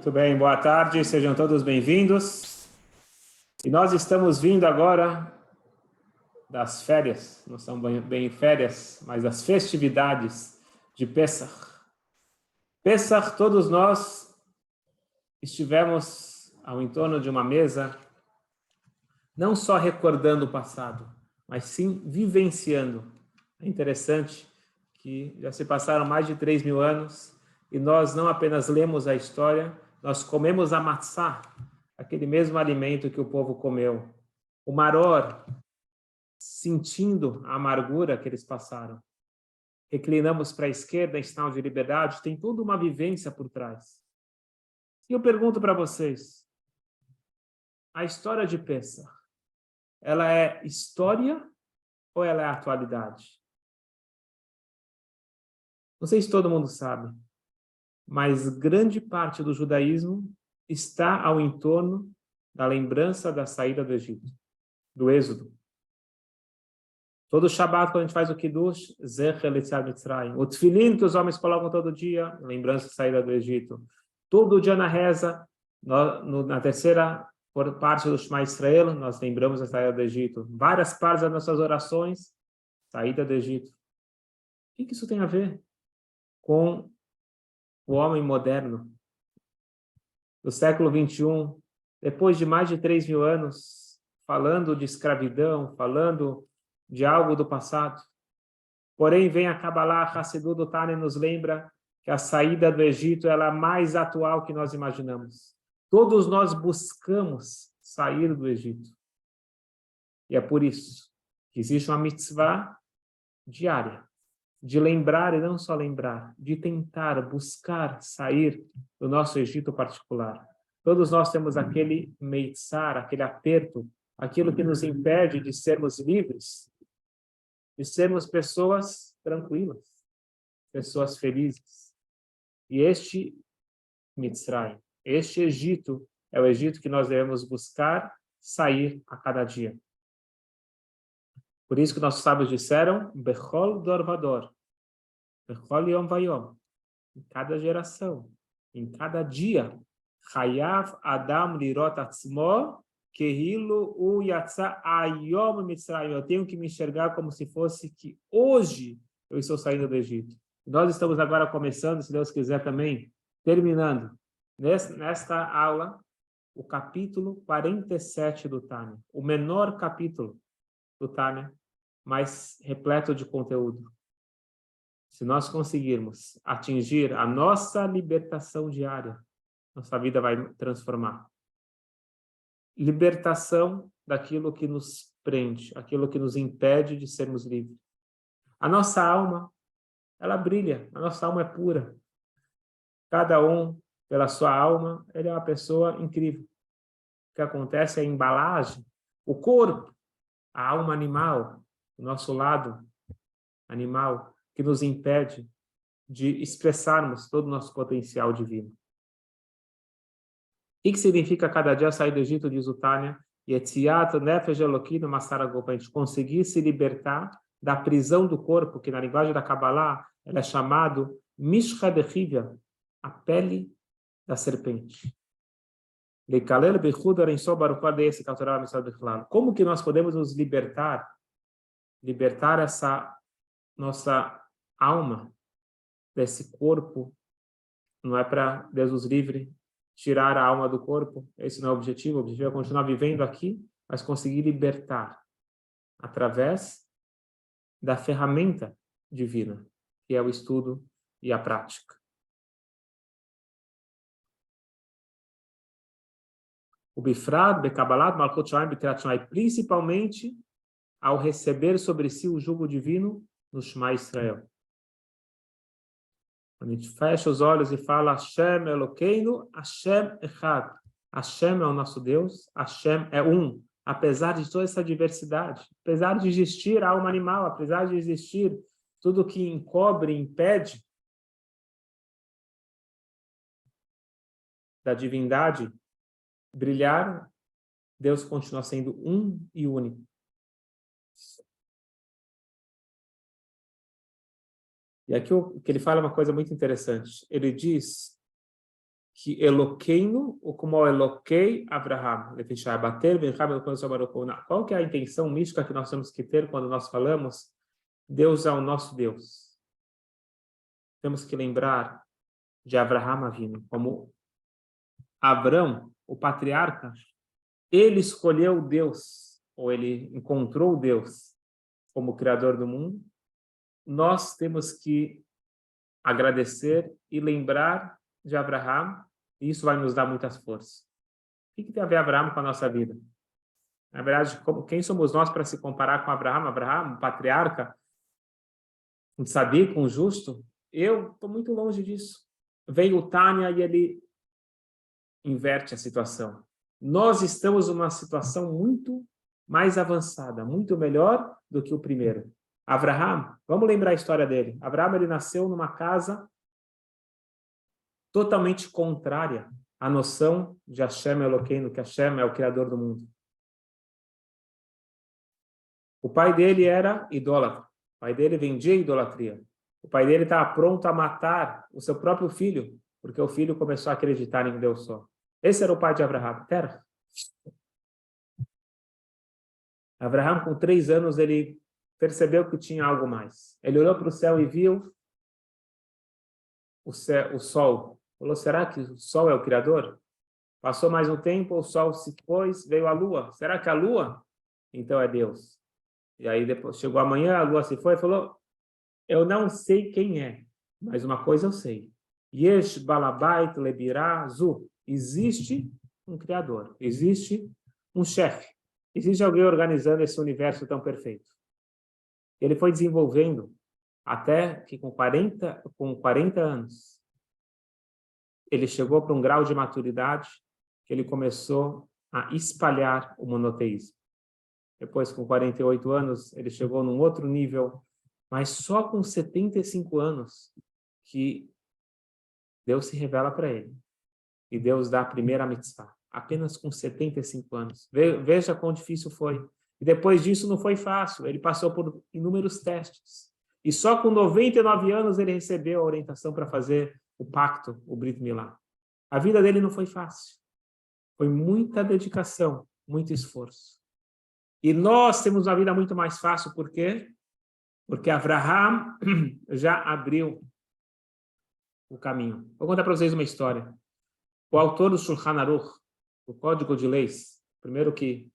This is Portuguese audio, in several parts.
Muito bem, boa tarde, sejam todos bem-vindos. E nós estamos vindo agora das férias, não são bem férias, mas das festividades de Pessach. Pessach, todos nós estivemos ao entorno de uma mesa, não só recordando o passado, mas sim vivenciando. É interessante que já se passaram mais de 3.000 anos e nós não apenas lemos a história, nós comemos a matzá, aquele mesmo alimento que o povo comeu. O maror, sentindo a amargura que eles passaram. Reclinamos para a esquerda em sinal de liberdade, tem toda uma vivência por trás. E eu pergunto para vocês, a história de Pessach, ela é história ou ela é atualidade? Não sei se todo mundo sabe, mas grande parte do judaísmo está ao entorno da lembrança da saída do Egito, do Êxodo. Todo Shabbat, quando a gente faz o Kiddush, Zecher L'Yetziat Mitzrayim. O Tefilin que os homens colocam todo dia, lembrança da saída do Egito. Todo dia na reza, na terceira parte do Shema Israel, nós lembramos da saída do Egito. Várias partes das nossas orações, saída do Egito. O que isso tem a ver com o homem moderno do século 21, depois de mais de 3.000 anos, falando de escravidão, falando de algo do passado? Porém, vem a Kabbalah, a Hassidut do Tânia nos lembra que a saída do Egito ela é mais atual que nós imaginamos. Todos nós buscamos sair do Egito. E é por isso que existe uma mitzvah diária, de lembrar e não só lembrar, de tentar, buscar sair do nosso Egito particular. Todos nós temos aquele meitzar, aquele aperto, aquilo que nos impede de sermos livres, de sermos pessoas tranquilas, pessoas felizes. E este Mitzrayim, este Egito, é o Egito que nós devemos buscar sair a cada dia. Por isso que nossos sábios disseram, Bechol dor vador, Bechol yom vayom, em cada geração, em cada dia, Chayav Adam lirot atzmo, Kehilo u yatsa ayom Mitzrayim. Eu tenho que me enxergar como se fosse que hoje eu estou saindo do Egito. Nós estamos agora começando, se Deus quiser também, terminando, nesta aula, o capítulo 47 do Tânia. O menor capítulo do Tânia, mas repleto de conteúdo. Se nós conseguirmos atingir a nossa libertação diária, nossa vida vai transformar. Libertação daquilo que nos prende, aquilo que nos impede de sermos livres. A nossa alma, ela brilha, a nossa alma é pura. Cada um, pela sua alma, ele é uma pessoa incrível. O que acontece é a embalagem, o corpo, a alma animal, o nosso lado animal, que nos impede de expressarmos todo o nosso potencial divino. O que significa cada dia sair do Egito, diz o Tânia? Yetziat nefesh Eloquim Masarago, para a gente conseguir se libertar da prisão do corpo, que na linguagem da Kabbalah ela é chamado Mishcha Dechivya, a pele da serpente. Como que nós podemos nos libertar essa nossa alma desse corpo? Não é para Deus nos livre tirar a alma do corpo, esse não é o objetivo é continuar vivendo aqui, mas conseguir libertar através da ferramenta divina, que é o estudo e a prática. O Bifrad, Bekabalat, Malchut Shamayim, Bikrat Shamayim, principalmente ao receber sobre si o jugo divino no Shema Israel. Quando a gente fecha os olhos e fala Hashem Elokeinu, Hashem Echad. Hashem é o nosso Deus, Hashem é um. Apesar de toda essa diversidade, apesar de existir a alma animal, apesar de existir tudo que encobre e impede da divindade brilhar, Deus continua sendo um e único. E aqui o que ele fala é uma coisa muito interessante. Ele diz que Eloqueino, ou como Eloquei Abraham. Qual que é a intenção mística que nós temos que ter quando nós falamos Deus é o nosso Deus? Temos que lembrar de Abraham Avinu, como Abrão, o patriarca, ele escolheu Deus, ou ele encontrou Deus como Criador do mundo. Nós temos que agradecer e lembrar de Abraham, e isso vai nos dar muitas forças. O que tem a ver Abraham com a nossa vida? Na verdade, quem somos nós para se comparar com Abraham? Abraham, um patriarca, um tzadik, um justo? Eu estou muito longe disso. Veio o Tânia e ele inverte a situação. Nós estamos numa situação muito mais avançada, muito melhor do que o primeiro. Abraham, vamos lembrar a história dele. Abraham, ele nasceu numa casa totalmente contrária à noção de Hashem Eloqueino, que Hashem é o Criador do mundo. O pai dele era idólatra. O pai dele vendia idolatria. O pai dele estava pronto a matar o seu próprio filho, porque o filho começou a acreditar em Deus só. Esse era o pai de Abraham. Terra. Abraham, com 3 anos, ele percebeu que tinha algo mais. Ele olhou para o céu e viu o sol. Falou, será que o sol é o Criador? Passou mais um tempo, o sol se pôs, veio a lua. Será que a lua? Então é Deus. E aí depois chegou amanhã, a lua se foi e falou, eu não sei quem é, mas uma coisa eu sei. Yesh balabait lebirá zu. Existe um Criador, existe um chefe, existe alguém organizando esse universo tão perfeito. Ele foi desenvolvendo até que com 40 anos, ele chegou para um grau de maturidade que ele começou a espalhar o monoteísmo. Depois, com 48 anos, ele chegou num outro nível, mas só com 75 anos que Deus se revela para ele. E Deus dá a primeira mitzvah. Apenas com 75 anos. Veja quão difícil foi. E depois disso não foi fácil. Ele passou por inúmeros testes. E só com 99 anos ele recebeu a orientação para fazer o pacto, o Brit Milá. A vida dele não foi fácil. Foi muita dedicação, muito esforço. E nós temos uma vida muito mais fácil, por quê? Porque Abraham já abriu o caminho. Vou contar para vocês uma história. O autor do Shulchan Aruch, o Código de Leis, primeiro que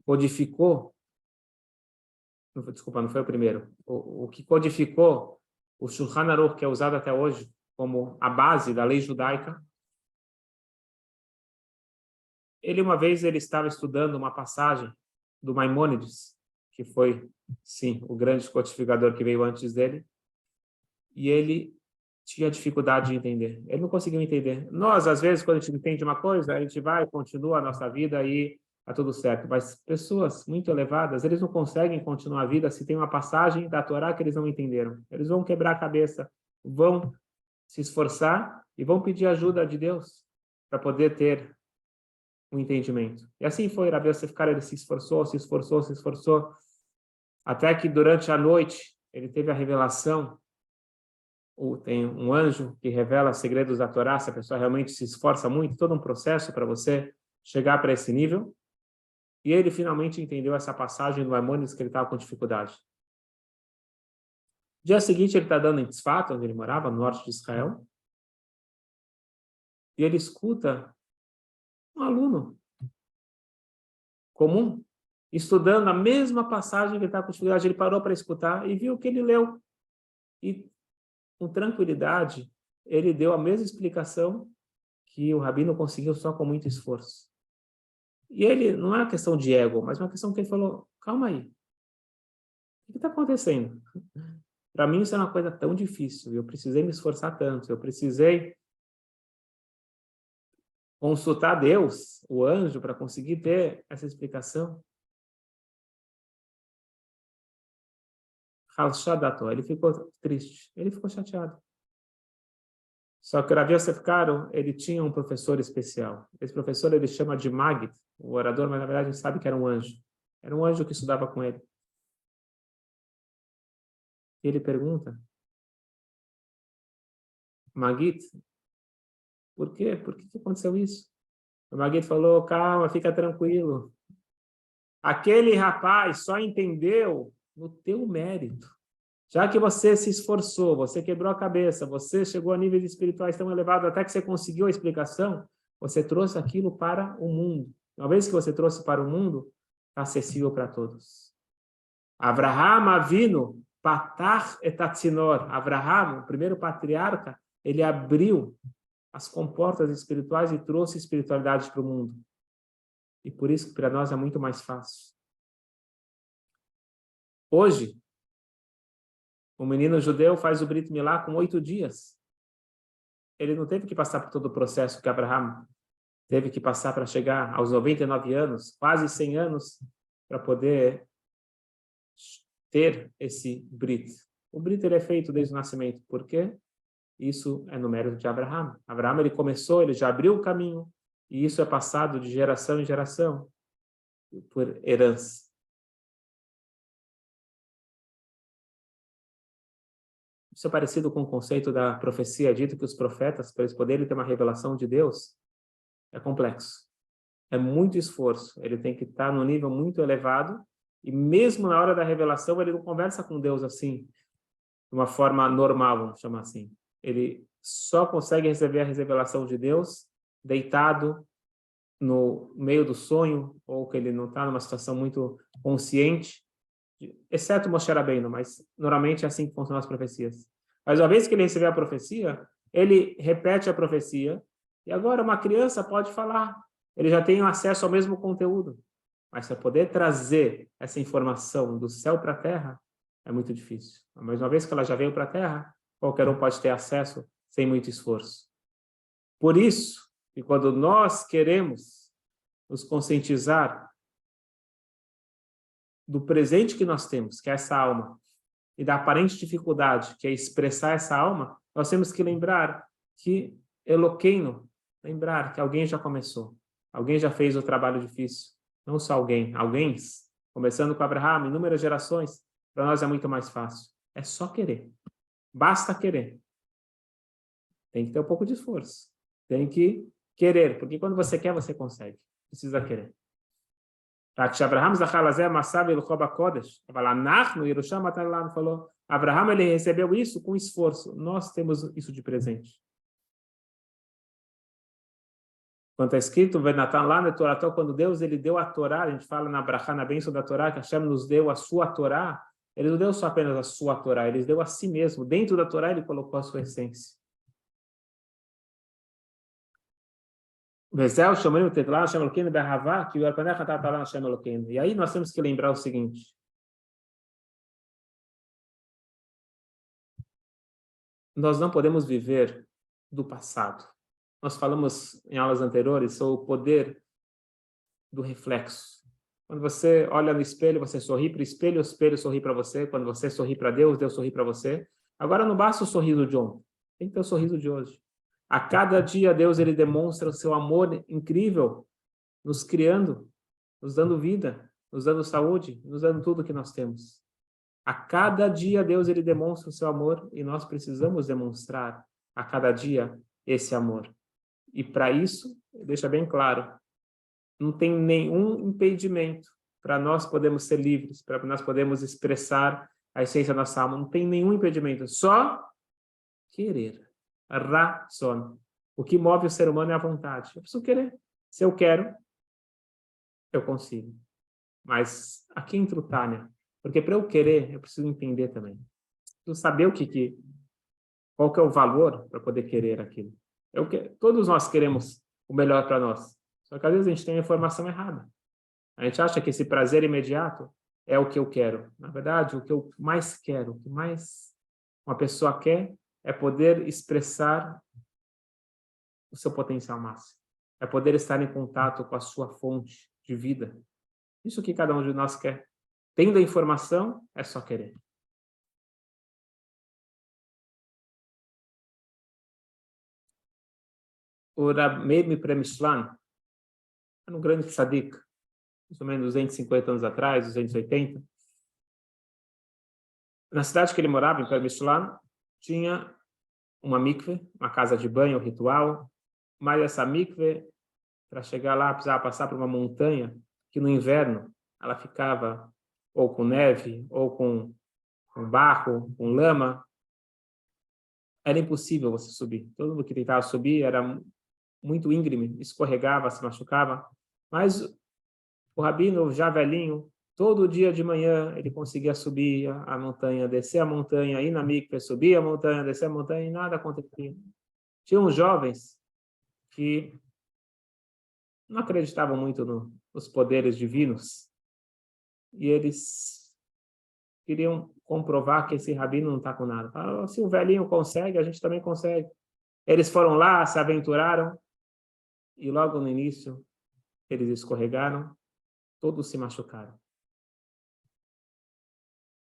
codificou, desculpa, não foi o primeiro, o que codificou o Shulchan Aruch, que é usado até hoje como a base da lei judaica, uma vez ele estava estudando uma passagem do Maimônides, que foi, sim, o grande codificador que veio antes dele, e ele tinha dificuldade de entender. Ele não conseguiu entender. Nós, às vezes, quando a gente entende uma coisa, a gente vai, continua a nossa vida e está tudo certo. Mas pessoas muito elevadas, eles não conseguem continuar a vida se tem uma passagem da Torá que eles não entenderam. Eles vão quebrar a cabeça, vão se esforçar e vão pedir ajuda de Deus para poder ter um entendimento. E assim foi, Rabi Yosef Karo, ele se esforçou, até que durante a noite ele teve a revelação. Tem um anjo que revela segredos da Torá, se a pessoa realmente se esforça muito, todo um processo para você chegar para esse nível. E ele finalmente entendeu essa passagem do Maimônides que ele estava com dificuldade. Dia seguinte, ele está dando em Tzfat, onde ele morava, no norte de Israel, e ele escuta um aluno comum estudando a mesma passagem que ele estava com dificuldade. Ele parou para escutar e viu o que ele leu. E com tranquilidade, ele deu a mesma explicação que o rabino conseguiu só com muito esforço. E ele, não é uma questão de ego, mas uma questão que ele falou, calma aí, o que está acontecendo? Para mim isso é uma coisa tão difícil, eu precisei me esforçar tanto, eu precisei consultar Deus, o anjo, para conseguir ter essa explicação. Ele ficou triste, ele ficou chateado. Só que o Rav Yosef Karo, ele tinha um professor especial. Esse professor ele chama de Magid, o orador, mas na verdade a gente sabe que era um anjo. Era um anjo que estudava com ele. E ele pergunta, Magid, Por quê? Por que aconteceu isso? O Maguito falou, calma, fica tranquilo. Aquele rapaz só entendeu no teu mérito. Já que você se esforçou, você quebrou a cabeça, você chegou a níveis espirituais tão elevados até que você conseguiu a explicação, você trouxe aquilo para o mundo. Uma vez que você trouxe para o mundo, está acessível para todos. Avraham Avinu, Patach et Atzinor. Avraham, o primeiro patriarca, ele abriu as comportas espirituais e trouxe espiritualidade para o mundo. E por isso que para nós é muito mais fácil. Hoje, o menino judeu faz o Brit Milá com 8 dias. Ele não teve que passar por todo o processo que Abraham teve que passar para chegar aos 99 anos, quase 100 anos, para poder ter esse Brit. O Brit ele é feito desde o nascimento. Por quê? Isso é no mérito de Abraham. Abraham ele começou, ele já abriu o caminho, e isso é passado de geração em geração por herança. Isso é parecido com o conceito da profecia, dito que os profetas, para eles poderem ter uma revelação de Deus, é complexo. É muito esforço. Ele tem que estar num nível muito elevado, e mesmo na hora da revelação, ele não conversa com Deus assim, de uma forma normal, vamos chamar assim. Ele só consegue receber a revelação de Deus deitado no meio do sonho, ou que ele não está numa situação muito consciente, exceto Moshe Rabbeinu, mas normalmente é assim que funcionam as profecias. Mas uma vez que ele recebeu a profecia, ele repete a profecia, e agora uma criança pode falar, ele já tem acesso ao mesmo conteúdo, mas para poder trazer essa informação do céu para a terra, é muito difícil. Mas uma vez que ela já veio para a terra, qualquer um pode ter acesso sem muito esforço. Por isso, que quando nós queremos nos conscientizar do presente que nós temos, que é essa alma, e da aparente dificuldade, que é expressar essa alma, nós temos que lembrar que Eloqueino, lembrar que alguém já começou, alguém já fez o trabalho difícil, não só alguém, começando com Abraham, inúmeras gerações, para nós é muito mais fácil. É só querer. Basta querer. Tem que ter um pouco de esforço. Tem que querer, porque quando você quer, você consegue. Precisa querer. Falou, Abraham ele recebeu isso com esforço. Nós temos isso de presente. Quando está escrito, lá na Torá, quando Deus ele deu a Torá, a gente fala na Brachá, na bênção da Torá, que Hashem nos deu a sua Torá, ele não deu só apenas a sua Torá, ele deu a si mesmo. Dentro da Torá, ele colocou a sua essência. E aí nós temos que lembrar o seguinte. Nós não podemos viver do passado. Nós falamos em aulas anteriores sobre o poder do reflexo. Quando você olha no espelho, você sorri para o espelho sorri para você. Quando você sorri para Deus, Deus sorri para você. Agora não basta o sorriso de ontem, tem que ter o sorriso de hoje. A cada dia Deus ele demonstra o seu amor incrível, nos criando, nos dando vida, nos dando saúde, nos dando tudo que nós temos. A cada dia Deus ele demonstra o seu amor e nós precisamos demonstrar a cada dia esse amor. E para isso, deixa bem claro, não tem nenhum impedimento para nós podermos ser livres, para nós podermos expressar a essência da nossa alma. Não tem nenhum impedimento, só querer. Razón. O que move o ser humano é a vontade. Eu preciso querer. Se eu quero, eu consigo. Mas aqui entra o Tânia. Porque para eu querer, eu preciso entender também. Preciso saber qual que é o valor para poder querer aquilo. Todos nós queremos o melhor para nós. Só que às vezes a gente tem a informação errada. A gente acha que esse prazer imediato é o que eu quero. Na verdade, o que eu mais quero, o que mais uma pessoa quer é poder expressar o seu potencial máximo. É poder estar em contato com a sua fonte de vida. Isso que cada um de nós quer. Tendo a informação, é só querer. O Rab Meir Premishlan era um grande tzadik, mais ou menos 250 anos atrás, 280. Na cidade que ele morava, em Premishlan, tinha uma mikve, uma casa de banho ritual, mas essa mikve, para chegar lá, precisava passar por uma montanha que no inverno ela ficava ou com neve, ou com barro, com lama. Era impossível você subir. Todo mundo que tentava subir era muito íngreme, escorregava, se machucava. Mas o rabino, já velhinho, todo dia de manhã ele conseguia subir a montanha, descer a montanha, ir na mikve, subir a montanha, descer a montanha, e nada acontecia. Tinha uns jovens que não acreditavam muito nos poderes divinos, e eles queriam comprovar que esse rabino não está com nada. Falaram, se o velhinho consegue, a gente também consegue. Eles foram lá, se aventuraram, e logo no início eles escorregaram, todos se machucaram.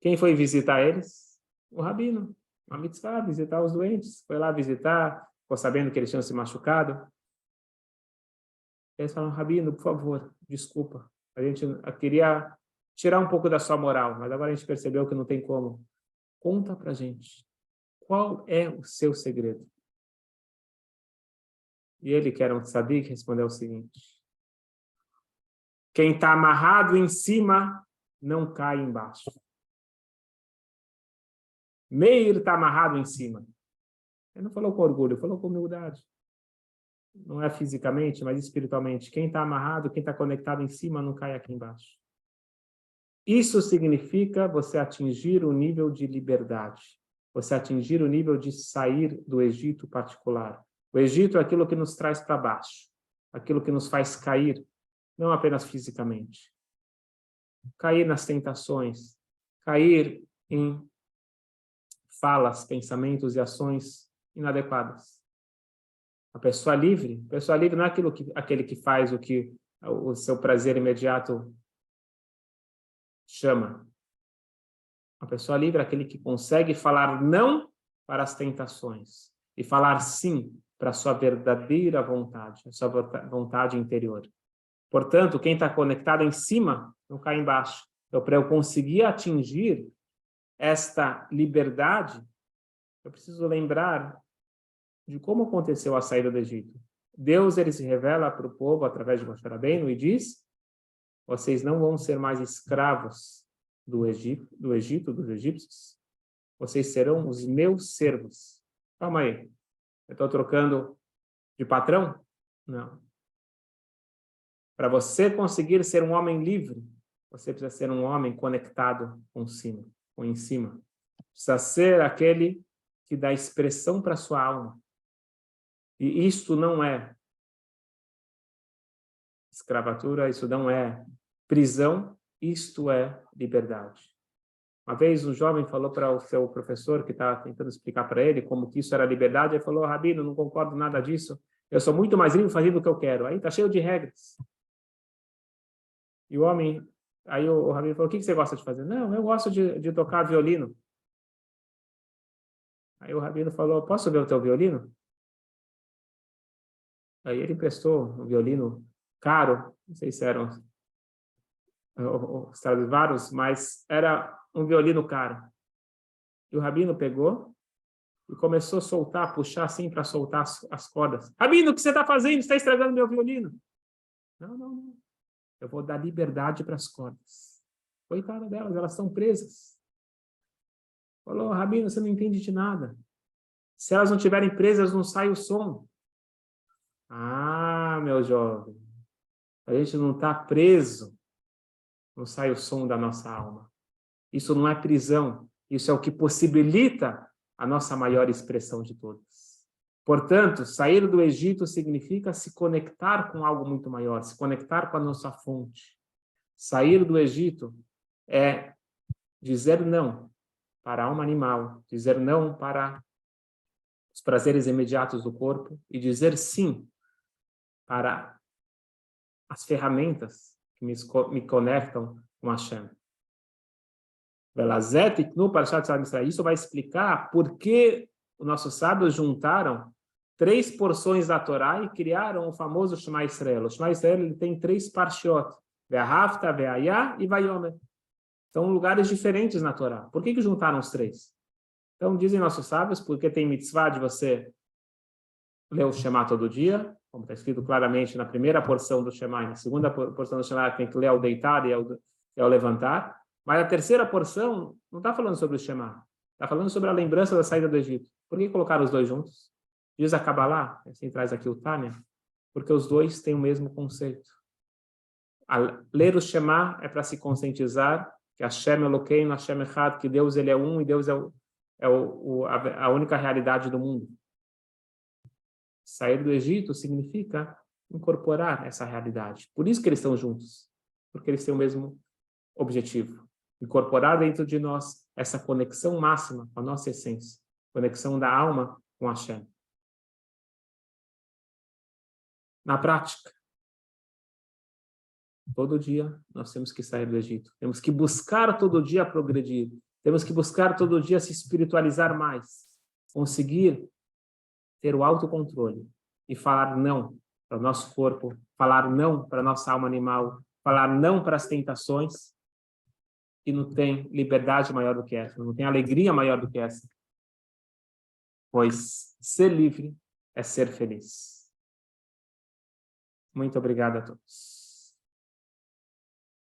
Quem foi visitar eles? O rabino. Uma mitzvah, visitar os doentes. Foi lá visitar, ficou sabendo que eles tinham se machucado. Eles falaram, rabino, por favor, desculpa. A gente queria tirar um pouco da sua moral, mas agora a gente percebeu que não tem como. Conta pra gente. Qual é o seu segredo? E ele, que era um tzadik, respondeu o seguinte: quem está amarrado em cima não cai embaixo. Meir está amarrado em cima. Ele não falou com orgulho, ele falou com humildade. Não é fisicamente, mas espiritualmente. Quem está amarrado, quem está conectado em cima, não cai aqui embaixo. Isso significa você atingir o nível de liberdade. Você atingir o nível de sair do Egito particular. O Egito é aquilo que nos traz para baixo. Aquilo que nos faz cair, não apenas fisicamente. Cair nas tentações. Cair em falas, pensamentos e ações inadequadas. A pessoa livre não é aquele que faz o que o seu prazer imediato chama. A pessoa livre é aquele que consegue falar não para as tentações e falar sim para a sua verdadeira vontade, a sua vontade interior. Portanto, quem está conectado em cima não cai embaixo. Então, para eu conseguir atingir esta liberdade, eu preciso lembrar de como aconteceu a saída do Egito. Deus, ele se revela para o povo através de Moshe Rabbeinu e diz: vocês não vão ser mais escravos do Egito, dos egípcios. Vocês serão os meus servos. Calma aí. Eu estou trocando de patrão? Não. Para você conseguir ser um homem livre, você precisa ser um homem conectado com cima, com em cima. Precisa ser aquele que dá expressão para a sua alma. E isto não é escravatura, isso não é prisão, isto é liberdade. Uma vez um jovem falou para o seu professor, que estava tentando explicar para ele como que isso era liberdade, ele falou: rabino, não concordo nada disso, eu sou muito mais livre fazendo o que eu quero. Aí está cheio de regras. E o homem, aí o rabino falou: o que você gosta de fazer? Não, eu gosto de tocar violino. Aí o rabino falou: posso ver o teu violino? Aí ele emprestou um violino caro, não sei se eram os Stradivarius, mas era um violino caro. E o rabino pegou e começou a soltar, puxar assim para soltar as cordas. Rabino, o que você está fazendo? Você está estragando meu violino. Não. Eu vou dar liberdade para as cordas. Coitada delas, elas estão presas. Falou: rabino, você não entende de nada. Se elas não estiverem presas, não sai o som. Ah, meu jovem, a gente não está preso, não sai o som da nossa alma. Isso não é prisão, isso é o que possibilita a nossa maior expressão de todas. Portanto, sair do Egito significa se conectar com algo muito maior, se conectar com a nossa fonte. Sair do Egito é dizer não para a alma animal, dizer não para os prazeres imediatos do corpo e dizer sim para as ferramentas que me conectam com Hashem. Isso vai explicar por que os nossos sábios juntaram 3 porções da Torá e criaram o famoso Shema Israel. O Shema Israel ele tem 3 parshiot: Ve'ahavta, Ve'ayah e Vayomer. São lugares diferentes na Torá. Por que juntaram os 3? Então, dizem nossos sábios, porque tem mitzvah de você ler o Shema todo dia, como está escrito claramente na primeira porção do Shema, na segunda porção do Shema tem que ler ao deitar e ao levantar, mas a terceira porção não está falando sobre o Shema, está falando sobre a lembrança da saída do Egito. Por que colocar os dois juntos? Diz a Kabbalah, assim traz aqui o Tânia, porque os dois têm o mesmo conceito. Ler o Shema é para se conscientizar que Hashem Elokeinu, Hashem Echad, que Deus ele é um e Deus é a única realidade do mundo. Sair do Egito significa incorporar essa realidade. Por isso que eles estão juntos, porque eles têm o mesmo objetivo. Incorporar dentro de nós essa conexão máxima com a nossa essência, conexão da alma com Hashem. Na prática, todo dia nós temos que sair do Egito. Temos que buscar todo dia progredir. Temos que buscar todo dia se espiritualizar mais. Conseguir ter o autocontrole e falar não para o nosso corpo, falar não para a nossa alma animal, falar não para as tentações, que não tem liberdade maior do que essa, não tem alegria maior do que essa. Pois ser livre é ser feliz. Muito obrigado a todos.